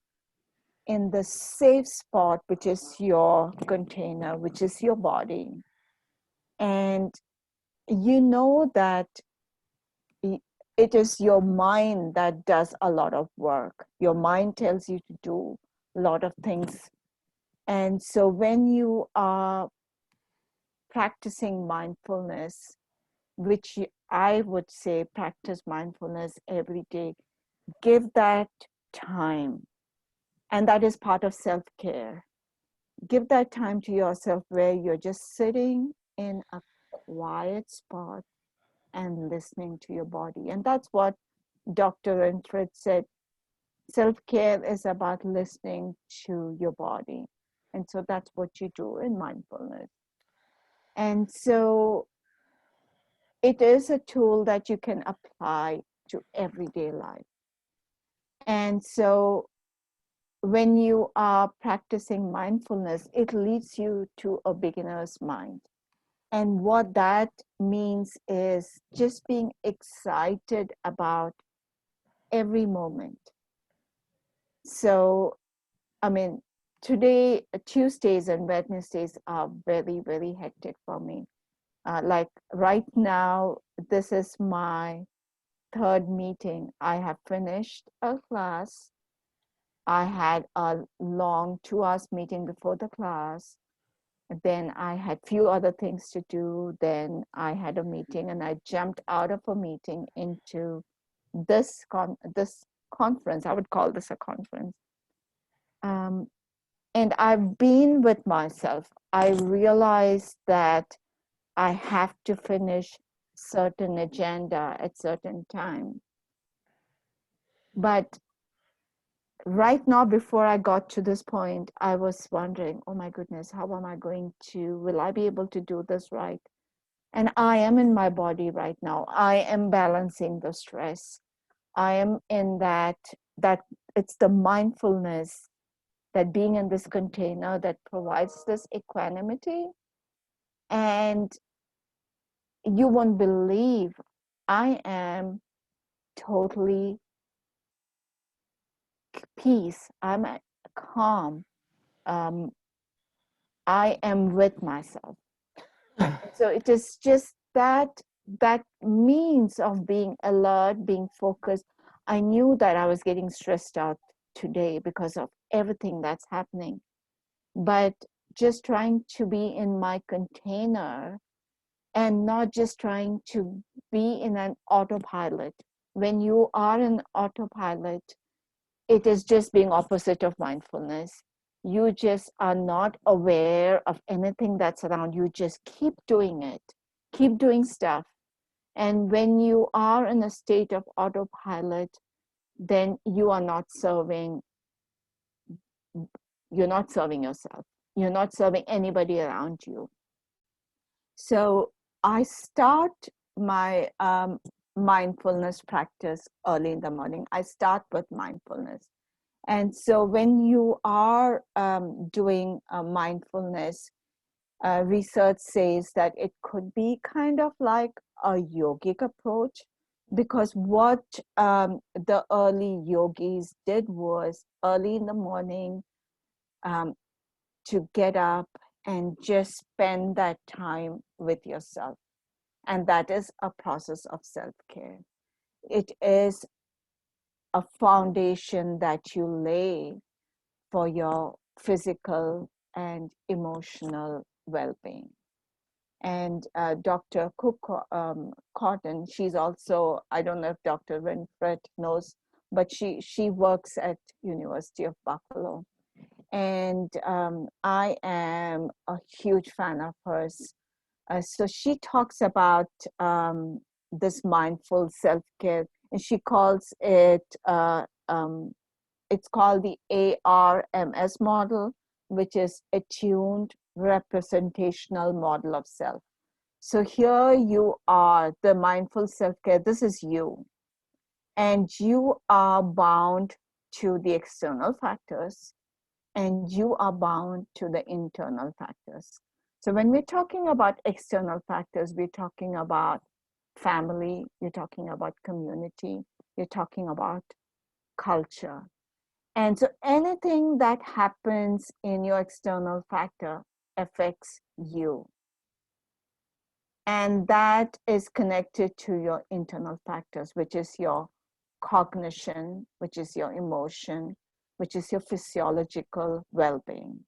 [SPEAKER 3] in the safe spot, which is your container, which is your body. And you know that it is your mind that does a lot of work. Your mind tells you to do a lot of things. And so when you are practicing mindfulness, which I would say practice mindfulness every day, give that time. And that is part of self-care. Give that time to yourself where you're just sitting in a quiet spot and listening to your body. And that's what Dr. Rinfrette said. Self-care is about listening to your body. And so that's what you do in mindfulness. And so it is a tool that you can apply to everyday life. And so when you are practicing mindfulness, it leads you to a beginner's mind. And what that means is just being excited about every moment. So, I mean, today, Tuesdays and Wednesdays are very, very hectic for me. Like right now, this is my third meeting. I have finished a class. I had a long 2 hour meeting before the class. Then I had few other things to do. Then I had a meeting and I jumped out of a meeting into this conference. I would call this a conference. And I've been with myself. I realized that I have to finish certain agenda at certain time. But right now, before I got to this point, I was wondering, oh my goodness, how am I going to, will I be able to do this right? And I am in my body right now. I am balancing the stress. I am in that it's the mindfulness, that being in this container that provides this equanimity. And you won't believe I am totally peace. I'm calm. I am with myself. So it is just that that means of being alert, being focused. I knew that I was getting stressed out today because of everything that's happening. But just trying to be in my container and not just trying to be in an autopilot. When you are in autopilot, it is just being opposite of mindfulness. You just are not aware of anything that's around you. Just keep doing it, keep doing stuff. And when you are in a state of autopilot, then you are not serving, you're not serving yourself. You're not serving anybody around you. So I start my mindfulness practice early in the morning. I start with mindfulness. And so when you are doing mindfulness, research says that it could be kind of like a yogic approach, because what the early yogis did was early in the morning to get up and just spend that time with yourself. And that is a process of self-care. It is a foundation that you lay for your physical and emotional well-being. And Dr. Cook Cotton, she's also, I don't know if Dr. Rinfrette knows, but she works at University of Buffalo. And I am a huge fan of hers. So she talks about this mindful self-care, and she calls it, it's called the ARMS model, which is attuned representational model of self. So here you are, the mindful self-care, this is you. And you are bound to the external factors, and you are bound to the internal factors. So when we're talking about external factors, we're talking about family, you're talking about community, you're talking about culture. And so anything that happens in your external factor affects you. And that is connected to your internal factors, which is your cognition, which is your emotion, which is your physiological well-being.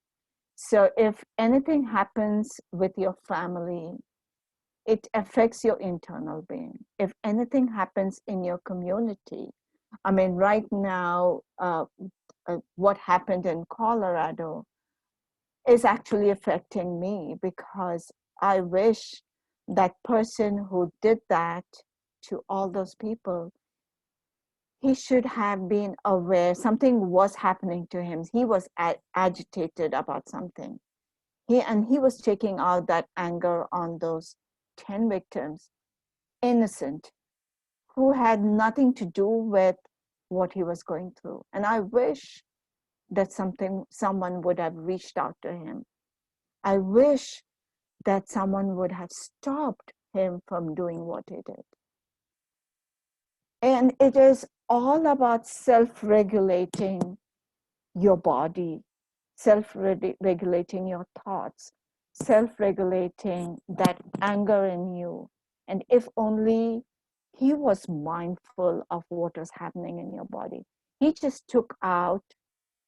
[SPEAKER 3] So if anything happens with your family, it affects your internal being. If anything happens in your community, I mean, right now, what happened in Colorado is actually affecting me, because I wish that person who did that to all those people, he should have been aware something was happening to him. He was agitated about something. He was taking out that anger on those 10 victims, innocent, who had nothing to do with what he was going through. And I wish that someone would have reached out to him. I wish that someone would have stopped him from doing what he did. And it is all about self-regulating your body, self-regulating your thoughts, self-regulating that anger in you. And if only he was mindful of what was happening in your body. He just took out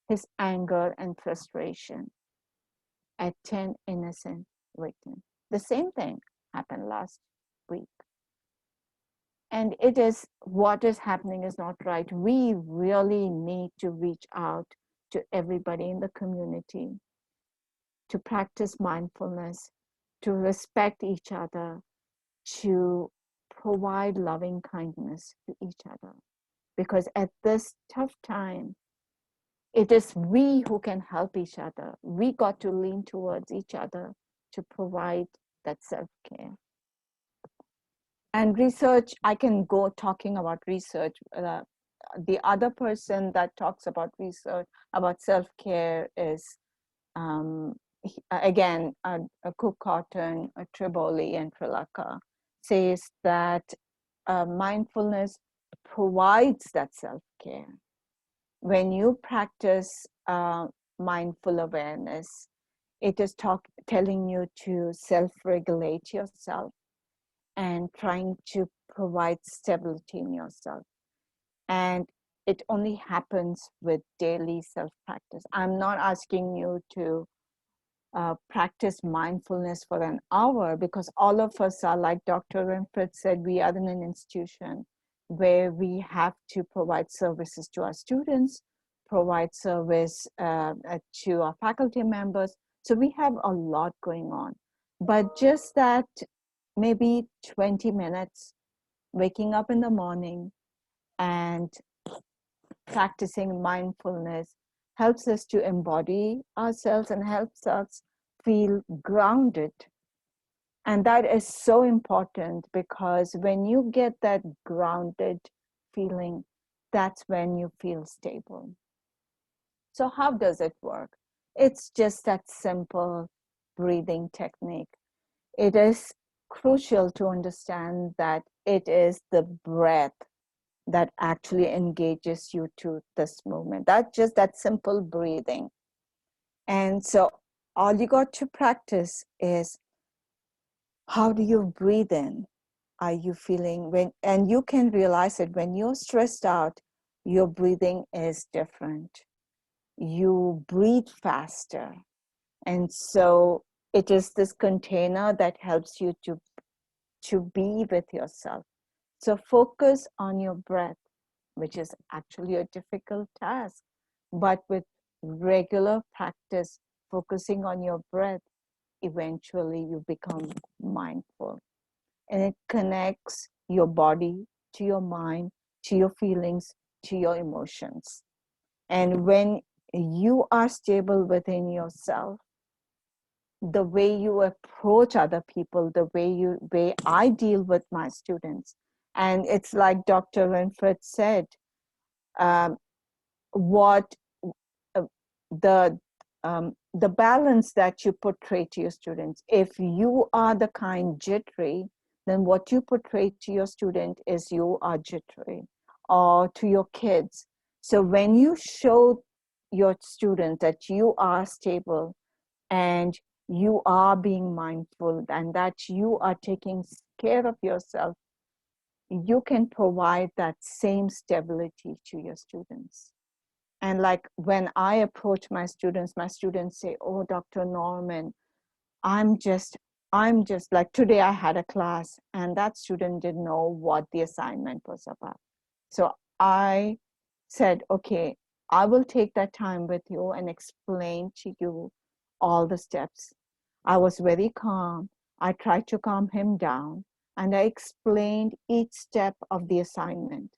[SPEAKER 3] his anger and frustration at 10 innocent victims. The same thing happened last week. And it is, what is happening is not right. We really need to reach out to everybody in the community, to practice mindfulness, to respect each other, to provide loving kindness to each other. Because at this tough time, it is we who can help each other. We got to lean towards each other to provide that self-care. And research, I can go talking about research. The other person that talks about research, about self-care is, again, Cook Cotton, Triboli, and Trilaka, says that mindfulness provides that self-care. When you practice mindful awareness, it is telling you to self-regulate yourself. and trying to provide stability in yourself. And it only happens with daily self-practice. I'm not asking you to practice mindfulness for an hour, because all of us are, like Dr. Rinfrette said, we are in an institution where we have to provide services to our students, provide service to our faculty members. So we have a lot going on. But just that maybe 20 minutes, waking up in the morning and practicing mindfulness helps us to embody ourselves and helps us feel grounded. And that is so important, because when you get that grounded feeling, that's when you feel stable. So how does it work? It's just that simple breathing technique. It is crucial to understand that it is the breath that actually engages you to this movement. That's just that simple breathing. And so all you got to practice is, how do you breathe in? Are you feeling when, and you can realize it when you're stressed out, your breathing is different. You breathe faster. And so it is this container that helps you to be with yourself. So focus on your breath, which is actually a difficult task. But with regular practice, focusing on your breath, eventually you become mindful. And it connects your body to your mind, to your feelings, to your emotions. And when you are stable within yourself, the way you approach other people, the way I deal with my students, and it's like Dr. Rinfrette said, what uh, the the balance that you portray to your students. If you are the kind jittery, then what you portray to your student is you are jittery, or to your kids. So when you show your student that you are stable and you are being mindful and that you are taking care of yourself, you can provide that same stability to your students. And like when I approach my students say, "Oh, Dr. Norman, I'm just like, today I had a class and that student didn't know what the assignment was about." So I said, "Okay, I will take that time with you and explain to you all the steps." I was very calm. I tried to calm him down and I explained each step of the assignment.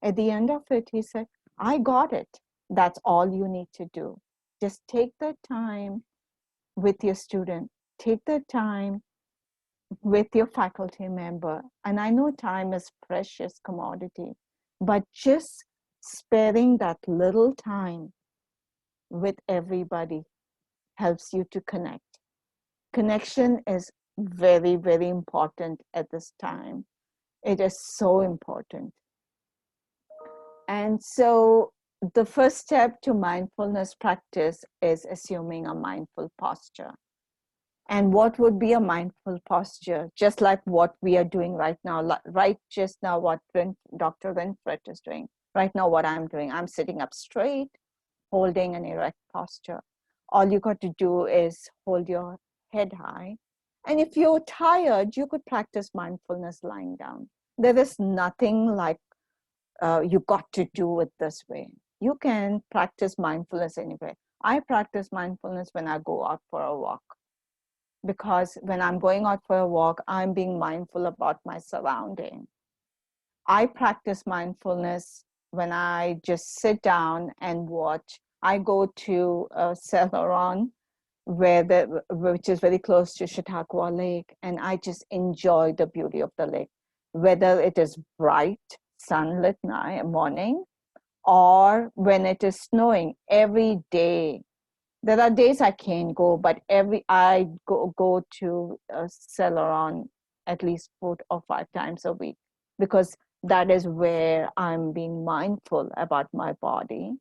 [SPEAKER 3] At the end of it, he said, "I got it. That's all you need to do. Just take the time with your student. Take the time with your faculty member." And I know time is precious commodity, but just sparing that little time with everybody helps you to connect. Connection is very, very important at this time. It is so important. And so the first step to mindfulness practice is assuming a mindful posture. And what would be a mindful posture? Just like what we are doing right now, right just now, what Dr. Rinfrette is doing. Right now, what I'm doing, I'm sitting up straight, holding an erect posture. All you got to do is hold your head high. And if you're tired, you could practice mindfulness lying down. There is nothing like you got to do it this way. You can practice mindfulness anywhere. I practice mindfulness when I go out for a walk, because when I'm going out for a walk, I'm being mindful about my surrounding. I practice mindfulness when I just sit down and watch. I go to Celeron, which is very close to Chautauqua Lake, and I just enjoy the beauty of the lake, whether it is bright, sunlit morning, or when it is snowing every day. There are days I can't go, but I go to Celeron at least 4 or 5 times a week, because that is where I'm being mindful about my body.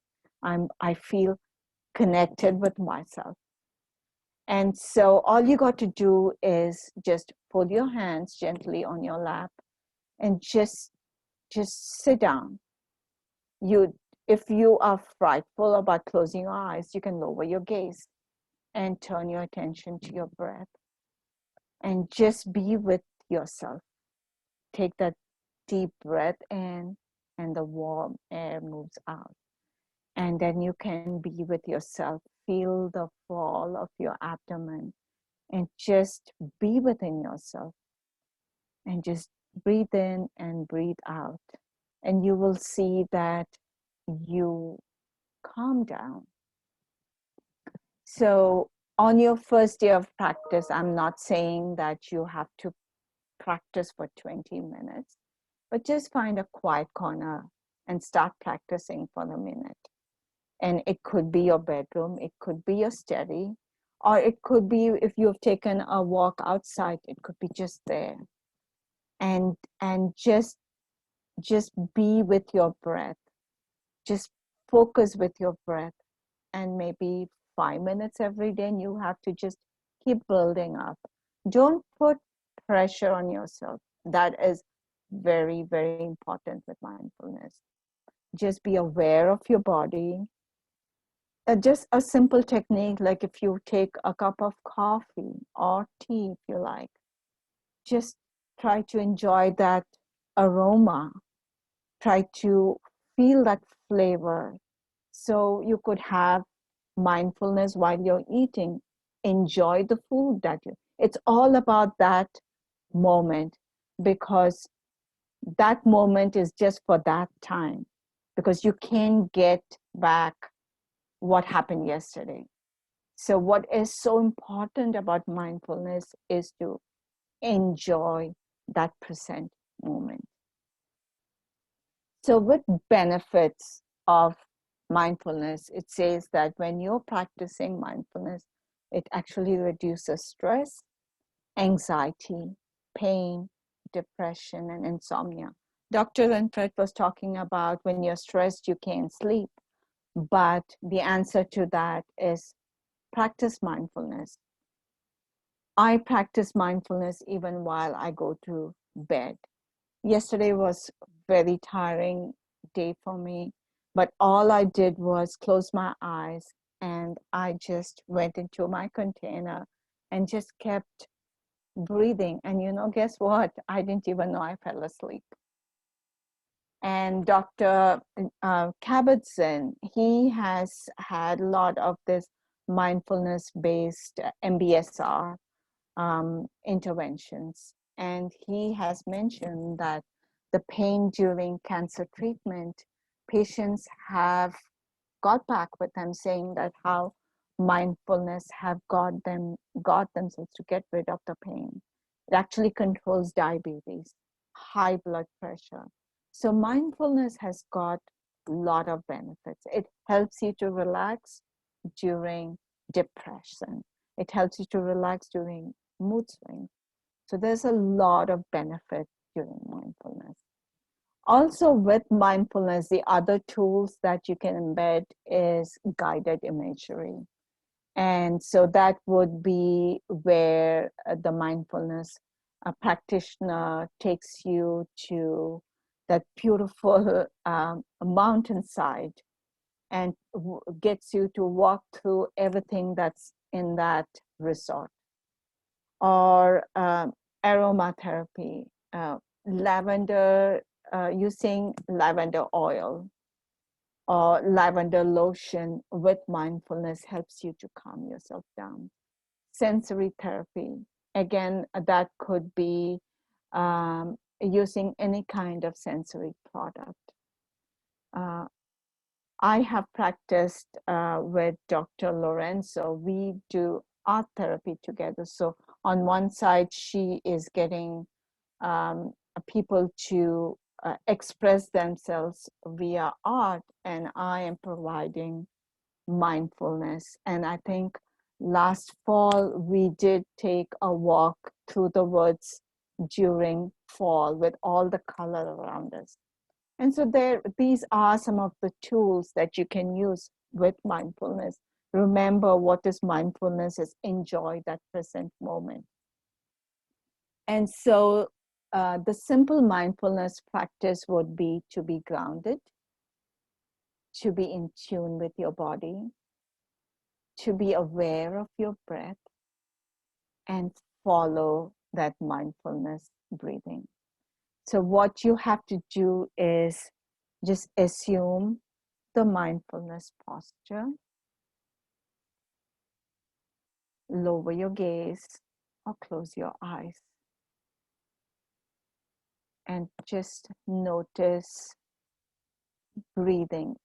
[SPEAKER 3] I feel connected with myself. And so all you got to do is just put your hands gently on your lap and just sit down. If you are frightful about closing your eyes, you can lower your gaze and turn your attention to your breath and just be with yourself. Take that deep breath in and the warm air moves out. And then you can be with yourself. Feel the fall of your abdomen and just be within yourself and just breathe in and breathe out. And you will see that you calm down. So on your first day of practice, I'm not saying that you have to practice for 20 minutes, but just find a quiet corner and start practicing for a minute. And it could be your bedroom, it could be your study, or it could be if you've taken a walk outside, it could be just there. And just be with your breath. Just focus with your breath. And maybe 5 minutes every day, and you have to just keep building up. Don't put pressure on yourself. That is very, very important with mindfulness. Just be aware of your body. Just a simple technique, like if you take a cup of coffee or tea, if you like, just try to enjoy that aroma. Try to feel that flavor. So you could have mindfulness while you're eating. Enjoy the food that you. It's all about that moment, because that moment is just for that time, because you can't get back what happened yesterday. So what is so important about mindfulness is to enjoy that present moment. So with benefits of mindfulness, it says that when you're practicing mindfulness, it actually reduces stress, anxiety, pain, depression, and insomnia. Dr. Rinfrette was talking about when you're stressed, you can't sleep. But the answer to that is practice mindfulness. I practice mindfulness even while I go to bed. Yesterday was very tiring day for me, but all I did was close my eyes and I just went into my container and just kept breathing. And guess what? I didn't even know I fell asleep. And Dr. Kabat-Zinn, he has had a lot of this mindfulness-based MBSR interventions. And he has mentioned that the pain during cancer treatment, patients have got back with them saying that how mindfulness have got themselves to get rid of the pain. It actually controls diabetes, high blood pressure. So mindfulness has got a lot of benefits. It helps you to relax during depression. It helps you to relax during mood swings. So there's a lot of benefit during mindfulness. Also with mindfulness, the other tools that you can embed is guided imagery. And so that would be where the mindfulness practitioner takes you to that beautiful mountainside and gets you to walk through everything that's in that resort. Or aromatherapy, lavender, using lavender oil or lavender lotion with mindfulness helps you to calm yourself down. Sensory therapy, again, that could be using any kind of sensory product. I have practiced with Dr. Lorenzo. We do art therapy together. So on one side, she is getting people to express themselves via art, and I am providing mindfulness. And I think last fall, we did take a walk through the woods during fall with all the color around us. And so these are some of the tools that you can use with mindfulness remember what is mindfulness is enjoy that present moment. And so the simple mindfulness practice would be to be grounded, to be in tune with your body, to be aware of your breath, and follow that mindfulness breathing. So what you have to do is just assume the mindfulness posture, lower your gaze or close your eyes, and just notice breathing.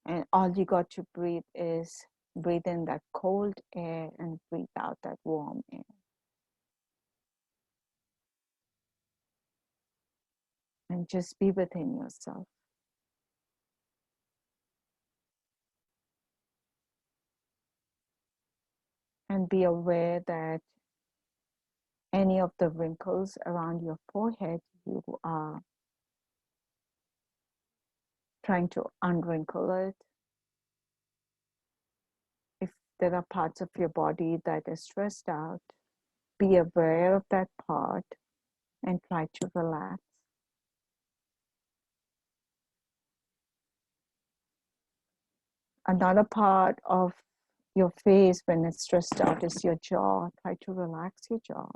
[SPEAKER 3] And all you got to breathe is breathe in that cold air and breathe out that warm air. And just be within yourself. And be aware that any of the wrinkles around your forehead, you are trying to unwrinkle it. If there are parts of your body that is stressed out, be aware of that part and try to relax. Another part of your face when it's stressed out is your jaw. Try to relax your jaw.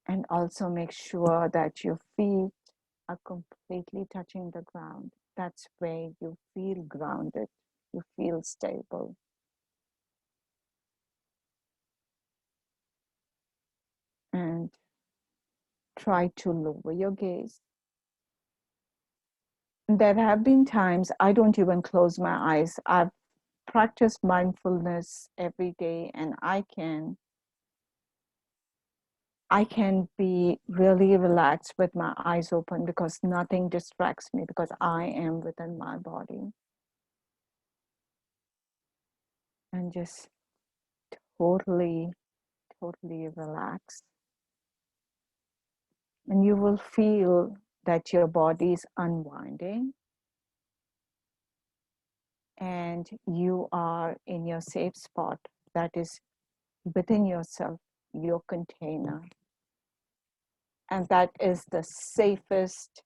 [SPEAKER 3] And also make sure that your feet are completely touching the ground. That's where you feel grounded, you feel stable. And try to lower your gaze. There have been times I don't even close my eyes. I've practiced mindfulness every day, and I can be really relaxed with my eyes open because nothing distracts me, because I am within my body. And just totally relax. And you will feel that your body is unwinding and you are in your safe spot that is within yourself, your container. And that is the safest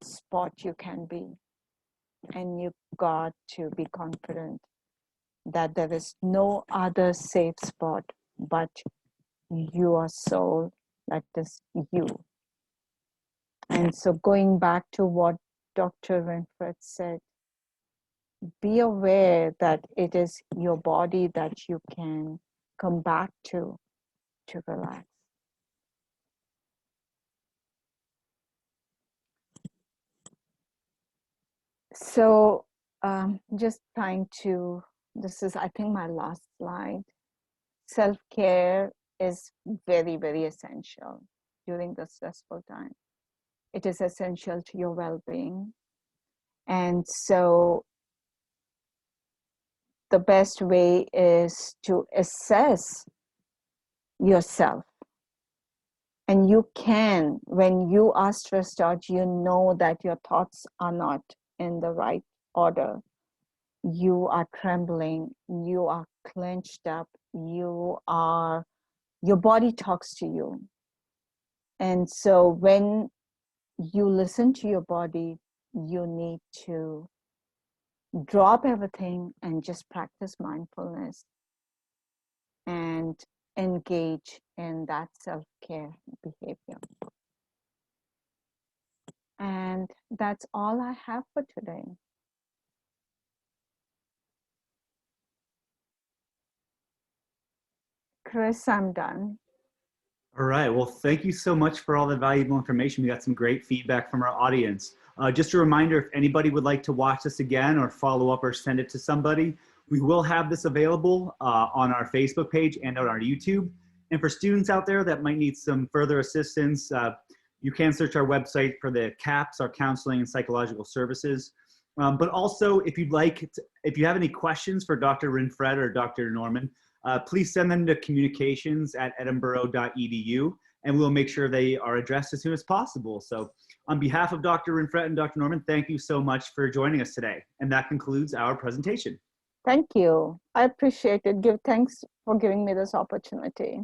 [SPEAKER 3] spot you can be. And you got to be confident that there is no other safe spot but your soul, that is you. And so going back to what Dr. Rinfrette said, be aware that it is your body that you can come back to relax. So just trying to, this is, I think, my last slide. Self-care is very, very essential during this stressful time. It is essential to your well-being. And so the best way is to assess yourself. And you can, when you are stressed out, you know that your thoughts are not in the right order. You are trembling, you are clenched up, your body talks to you. And so when you listen to your body, you need to drop everything and just practice mindfulness and engage in that self-care behavior. And that's all I have for today. Chris, I'm done.
[SPEAKER 1] All right. Well, thank you so much for all the valuable information. We got some great feedback from our audience. Just a reminder, if anybody would like to watch this again or follow up or send it to somebody, we will have this available on our Facebook page and on our YouTube. And for students out there that might need some further assistance, you can search our website for the CAPS, our Counseling and Psychological Services. But also, if you'd like, if you have any questions for Dr. Rinfrette or Dr. Norman, please send them to communications@edinboro.edu, and we'll make sure they are addressed as soon as possible. So on behalf of Dr. Rinfrette and Dr. Norman, thank you so much for joining us today. And that concludes our presentation.
[SPEAKER 3] Thank you. I appreciate it. Thanks for giving me this opportunity.